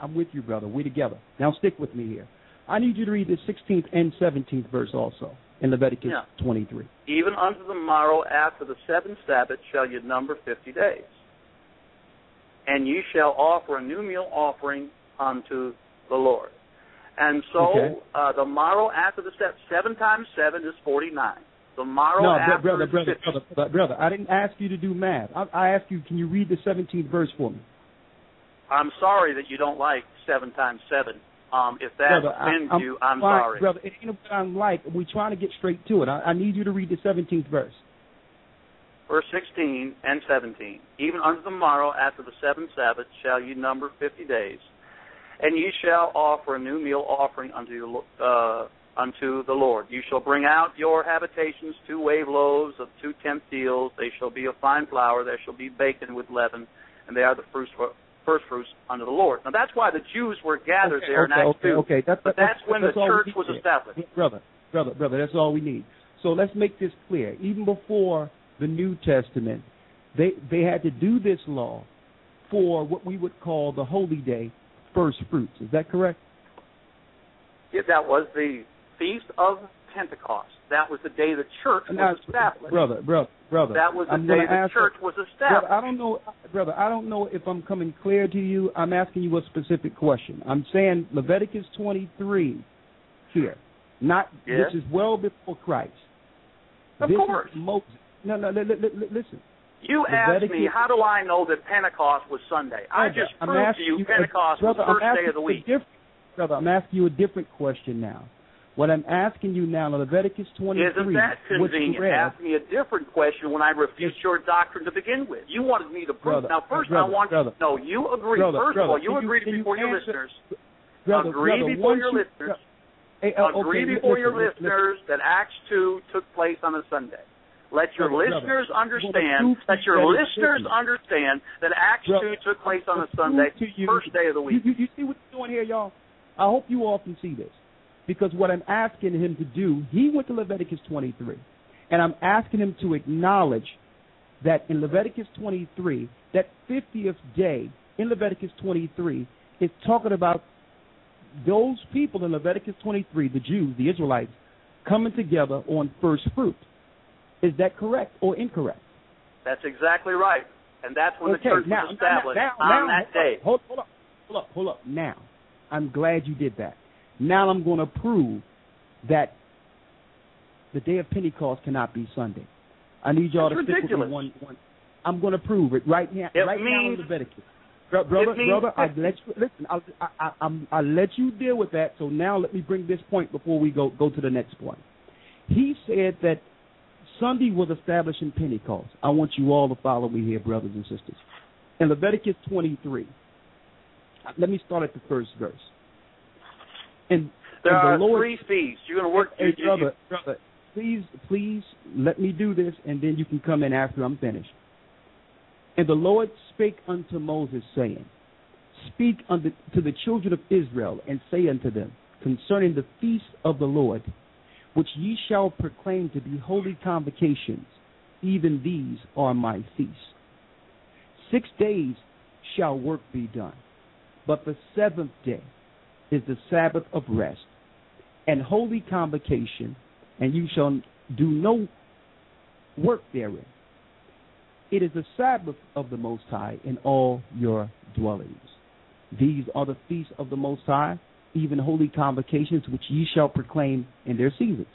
I'm with you, brother. We're together. Now stick with me here. I need you to read the 16th and 17th verse also in Leviticus 23. Even unto the morrow after the seventh Sabbath shall you number 50 days. And ye shall offer a new meal offering unto the Lord. And so the morrow after the 7 times 7 is 49. The morrow after brother, I didn't ask you to do math. I asked you, can you read the 17th verse for me? I'm sorry that you don't like 7 times 7. If that offends you, I'm sorry. Brother, it ain't what I'm like. We're trying to get straight to it. I need you to read the 17th verse. Verse 16 and 17. Even unto the morrow after the seventh Sabbath shall ye number 50 days. And ye shall offer a new meal offering unto the Lord. You shall bring out your habitations 2 wave loaves of 2 tenth deals. They shall be of fine flour. They shall be baked with leaven. And they are the first fruits unto the Lord. Now that's why the Jews were gathered there in Acts 2. But that's when the church was established. Brother, that's all we need. So let's make this clear. Even before the New Testament, they had to do this law for what we would call the holy day, first fruits. Is that correct? Yeah, that was the Feast of Pentecost. That was the day the church was established. Brother. That was the day the church was established. Brother, I don't know if I'm coming clear to you. I'm asking you a specific question. I'm saying Leviticus 23 here. This is well before Christ. Of course. Moses. No, listen. You asked me, how do I know that Pentecost was Sunday? I just proved to you Pentecost was the first day of the week. Brother, I'm asking you a different question now. What I'm asking you now, Leviticus 23. Isn't that convenient? Ask me a different question when I refute your doctrine to begin with. You wanted me to prove. Now, first I want you to know you agree. First of all, you agreed before your listeners. Agree before your listeners. Agree before your listeners that Acts 2 took place on a Sunday. Let your listeners understand. Let your listeners understand that Acts 2 took place on a Sunday, first day of the week. You see what you're doing here, y'all? I hope you all can see this. Because what I'm asking him to do, he went to Leviticus 23, and I'm asking him to acknowledge that in Leviticus 23, that 50th day in Leviticus 23 is talking about those people in Leviticus 23, the Jews, the Israelites, coming together on first fruit. Is that correct or incorrect? That's exactly right. And that's when the church was established on that day. Hold up. Now, I'm glad you did that. Now I'm going to prove that the day of Pentecost cannot be Sunday. I need y'all to stick with me one. I'm going to prove it right now. Right now in Leviticus. Brother, I'll let you deal with that. So now let me bring this point before we go to the next point. He said that Sunday was established in Pentecost. I want you all to follow me here, brothers and sisters. In Leviticus 23, let me start at the first verse. There are 3 feasts. You're going to work. Brother, please let me do this, and then you can come in after I'm finished. And the Lord spake unto Moses, saying, Speak unto the children of Israel, and say unto them, concerning the feast of the Lord, which ye shall proclaim to be holy convocations, even these are my feasts. 6 days shall work be done, but the 7th day is the Sabbath of rest, and holy convocation, and you shall do no work therein. It is the Sabbath of the Most High in all your dwellings. These are the feasts of the Most High, even holy convocations, which ye shall proclaim in their seasons.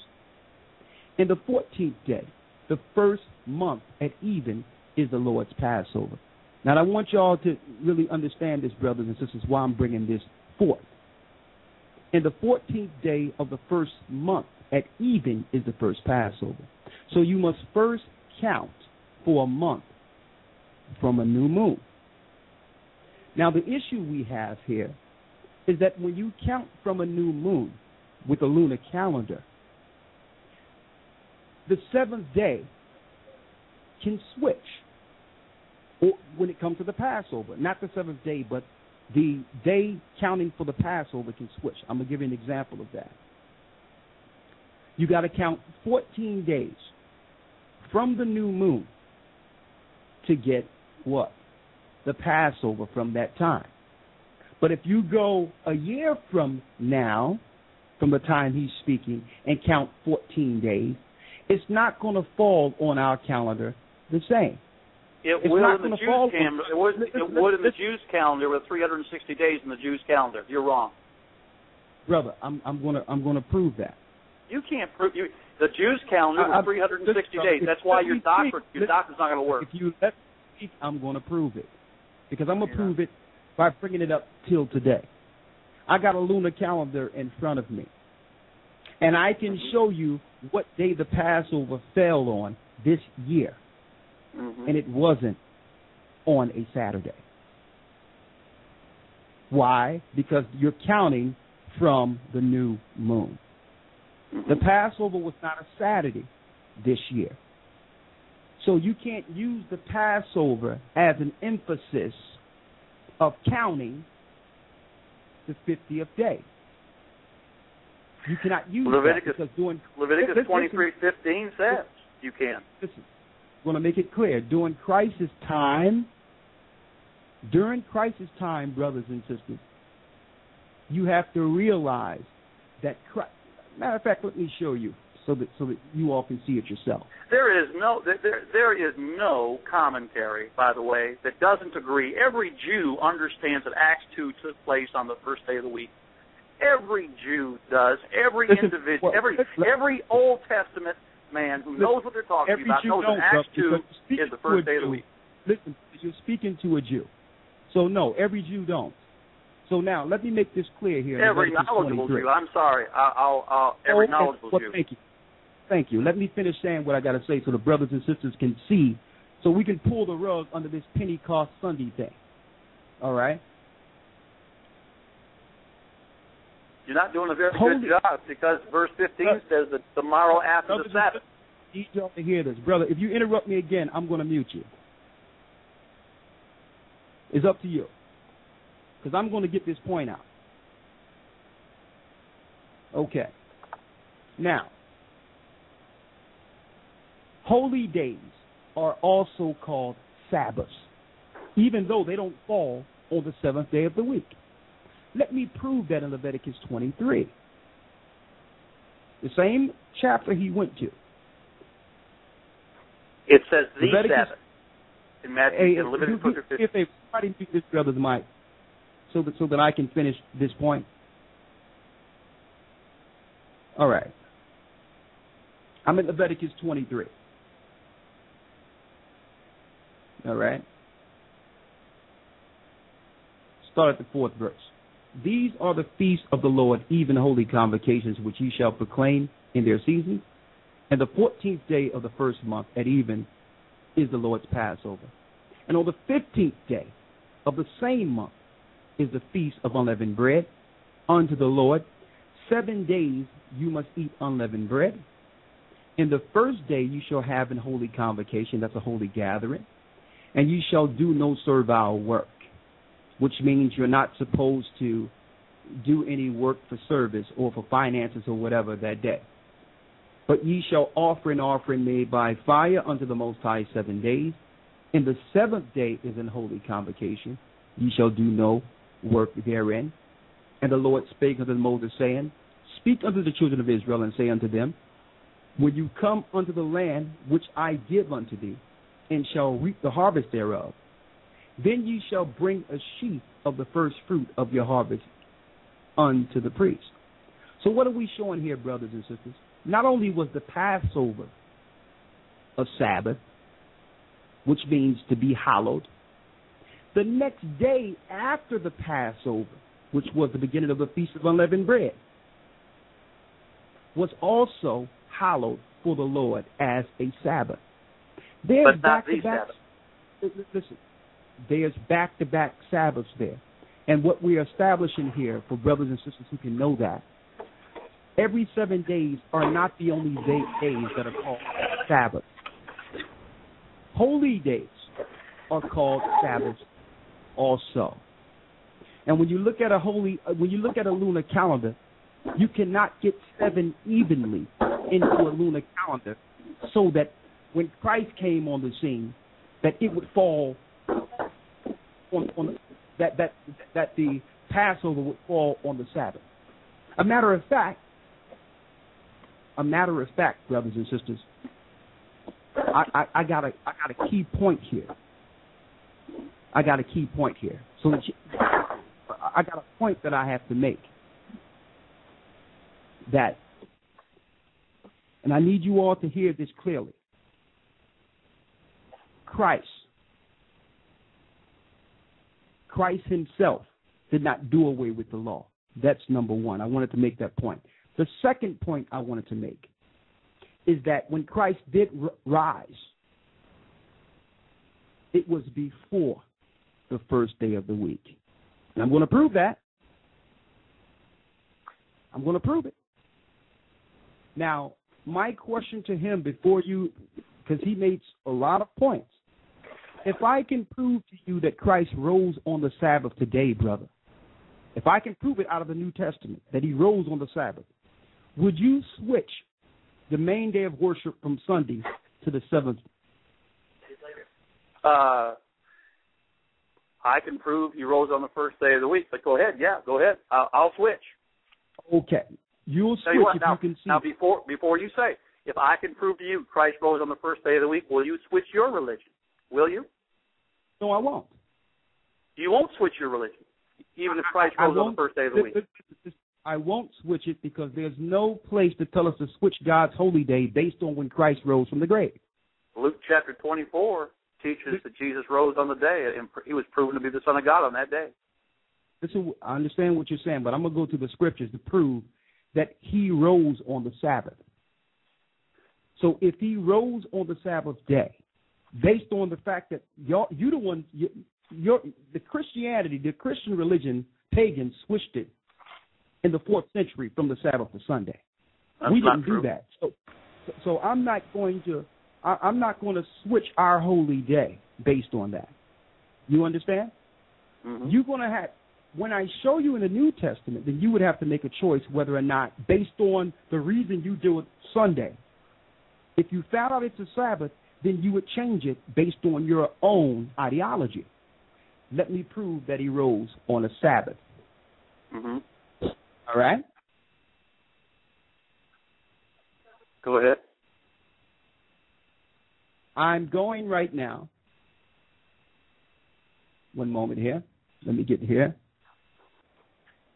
In the 14th day, the first month at even, is the Lord's Passover. Now, I want y'all to really understand this, brothers and sisters, why I'm bringing this forth. In the 14th day of the first month at even is the first Passover. So you must first count for a month from a new moon. Now, the issue we have here is that when you count from a new moon with a lunar calendar, the 7th day can switch when it comes to the Passover. Not the 7th day, but the day counting for the Passover can switch. I'm going to give you an example of that. You got to count 14 days from the new moon to get what? The Passover from that time. But if you go a year from now, from the time he's speaking, and count 14 days, it's not going to fall on our calendar the same. It will in the Jews calendar. It would in the Jews calendar with 360 days in the Jews calendar. You're wrong, brother. I'm going to prove that. You can't prove the Jews calendar with 360 days. That's why your doctor's not going to work. If you let me speak, I'm going to prove it, because I'm going to prove it by bringing it up till today. I got a lunar calendar in front of me, and I can show you what day the Passover fell on this year. And it wasn't on a Saturday. Why? Because you're counting from the new moon. The Passover was not a Saturday this year. So you can't use the Passover as an emphasis of counting the 50th day. You cannot use Leviticus, that because doing Leviticus 23:15 says you can. Listen. I want to make it clear. During crisis time, brothers and sisters, you have to realize that. Matter of fact, let me show you so that you all can see it yourself. There is no commentary, by the way, that doesn't agree. Every Jew understands that Acts 2 took place on the first day of the week. Every Jew does. Every individual. Every Old Testament man who knows what they're talking about knows that Acts 2 is the first day of the week. Listen, you're speaking to a Jew. So, no, every Jew don't. So now, let me make this clear here. Every knowledgeable Jew. I'm sorry. Every knowledgeable Jew. Thank you. Let me finish saying what I got to say so the brothers and sisters can see, so we can pull the rug under this Pentecost Sunday thing. All right? You're not doing a very good job, because verse 15 says that tomorrow after the Sabbath. I need y'all to hear this. Brother, if you interrupt me again, I'm going to mute you. It's up to you, because I'm going to get this point out. Okay. Now, holy days are also called Sabbaths, even though they don't fall on the seventh day of the week. Let me prove that in Leviticus 23. The same chapter he went to. It says the Sabbath in Matthew and Leviticus 23. If they try to mute this brother's mic so that I can finish this point. All right. I'm in Leviticus 23. All right. Start at the 4th verse. These are the feasts of the Lord, even holy convocations, which ye shall proclaim in their seasons. And the 14th day of the first month at even is the Lord's Passover. And on the 15th day of the same month is the feast of unleavened bread unto the Lord. 7 days you must eat unleavened bread. In the first day you shall have an holy convocation, that's a holy gathering. And you shall do no servile work, which means you're not supposed to do any work for service or for finances or whatever that day. But ye shall offer an offering made by fire unto the Most High 7 days. In the 7th day is an holy convocation. Ye shall do no work therein. And the Lord spake unto Moses, saying, Speak unto the children of Israel, and say unto them, When you come unto the land which I give unto thee, and shall reap the harvest thereof, then ye shall bring a sheaf of the first fruit of your harvest unto the priest. So what are we showing here, brothers and sisters? Not only was the Passover a Sabbath, which means to be hallowed, the next day after the Passover, which was the beginning of the Feast of Unleavened Bread, was also hallowed for the Lord as a Sabbath. But not the Sabbath. Listen, there's back-to-back Sabbaths there. And what we are establishing here, for brothers and sisters who can know that, every 7 days are not the only days that are called Sabbaths. Holy days are called Sabbaths also. And when you look at a lunar calendar, you cannot get 7 evenly into a lunar calendar so that when Christ came on the scene, that it would fall on that the Passover would fall on the Sabbath. A matter of fact, brothers and sisters, I got a key point here. I got a point that I have to make. That, and I need you all to hear this clearly. Christ himself did not do away with the law. That's number one. I wanted to make that point. The second point I wanted to make is that when Christ did rise, it was before the first day of the week. And I'm going to prove that. I'm going to prove it. Now, my question to him before you, because he makes a lot of points, if I can prove to you that Christ rose on the Sabbath today, brother, if I can prove it out of the New Testament that he rose on the Sabbath, would you switch the main day of worship from Sunday to the seventh? I can prove he rose on the first day of the week, but go ahead. Yeah, go ahead. I'll switch. Okay. You'll switch if you can see. Now, before you say, if I can prove to you Christ rose on the first day of the week, will you switch your religion? Will you? No, I won't. You won't switch your religion, even if Christ rose on the first day of the week. I won't switch it because there's no place to tell us to switch God's holy day based on when Christ rose from the grave. Luke chapter 24 teaches that Jesus rose on the day, and he was proven to be the Son of God on that day. Listen, I understand what you're saying, but I'm going to go to the scriptures to prove that he rose on the Sabbath. So if he rose on the Sabbath day, based on the fact that the Christian religion, pagans switched it in the 4th century from the Sabbath to Sunday. We didn't do that. So I'm not going to switch our holy day based on that. You understand? Mm-hmm. You're going to have, when I show you in the New Testament, then you would have to make a choice whether or not, based on the reason you do it Sunday. If you found out it's a Sabbath, then you would change it based on your own ideology. Let me prove that he rose on a Sabbath. Mm-hmm. All right? Go ahead. I'm going right now. One moment here. Let me get here.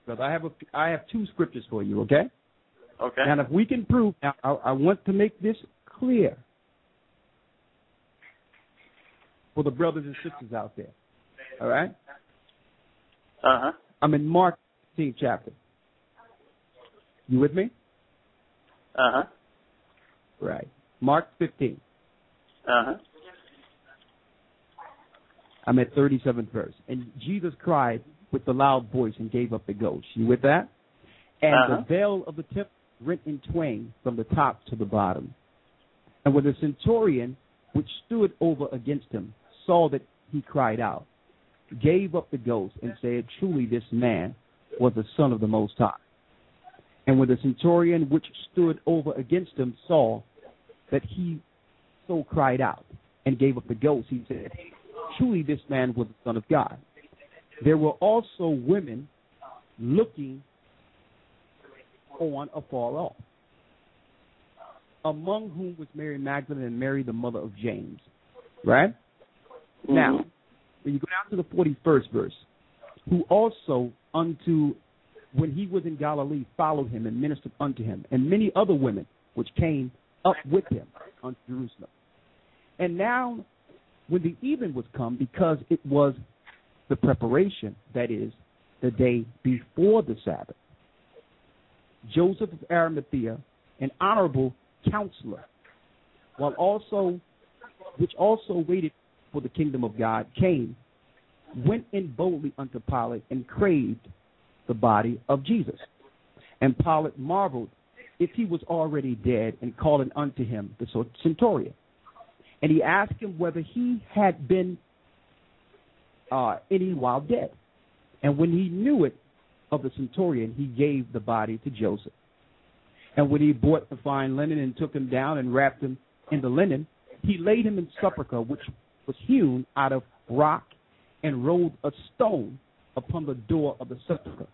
Because I have two scriptures for you, okay? Okay. And if we can prove, now I want to make this clear for the brothers and sisters out there. All right? Uh-huh. I'm in Mark 15th chapter. You with me? Uh-huh. Right. Mark 15. Uh-huh. I'm at 37th verse. And Jesus cried with a loud voice and gave up the ghost. You with that? And the veil of the temple rent in twain from the top to the bottom. And when the centurion, which stood over against him, saw that he cried out, gave up the ghost, and said, truly this man was the Son of the Most High. And when the centurion which stood over against him saw that he so cried out and gave up the ghost, he said, truly this man was the Son of God. There were also women looking on afar off, among whom was Mary Magdalene and Mary, the mother of James. Right? Mm-hmm. Now, when you go down to the 41st verse, who also when he was in Galilee, followed him and ministered unto him, and many other women which came up with him unto Jerusalem. And now, when the even was come, because it was the preparation, that is, the day before the Sabbath, Joseph of Arimathea, an honorable counselor, which also waited for the kingdom of God, came, went in boldly unto Pilate, and craved the body of Jesus. And Pilate marveled if he was already dead, and called unto him the centurion. And he asked him whether he had been any while dead. And when he knew it of the centurion, he gave the body to Joseph. And when he brought the fine linen and took him down and wrapped him in the linen, he laid him in sepulchre, which was hewn out of rock, and rolled a stone upon the door of the sepulchre.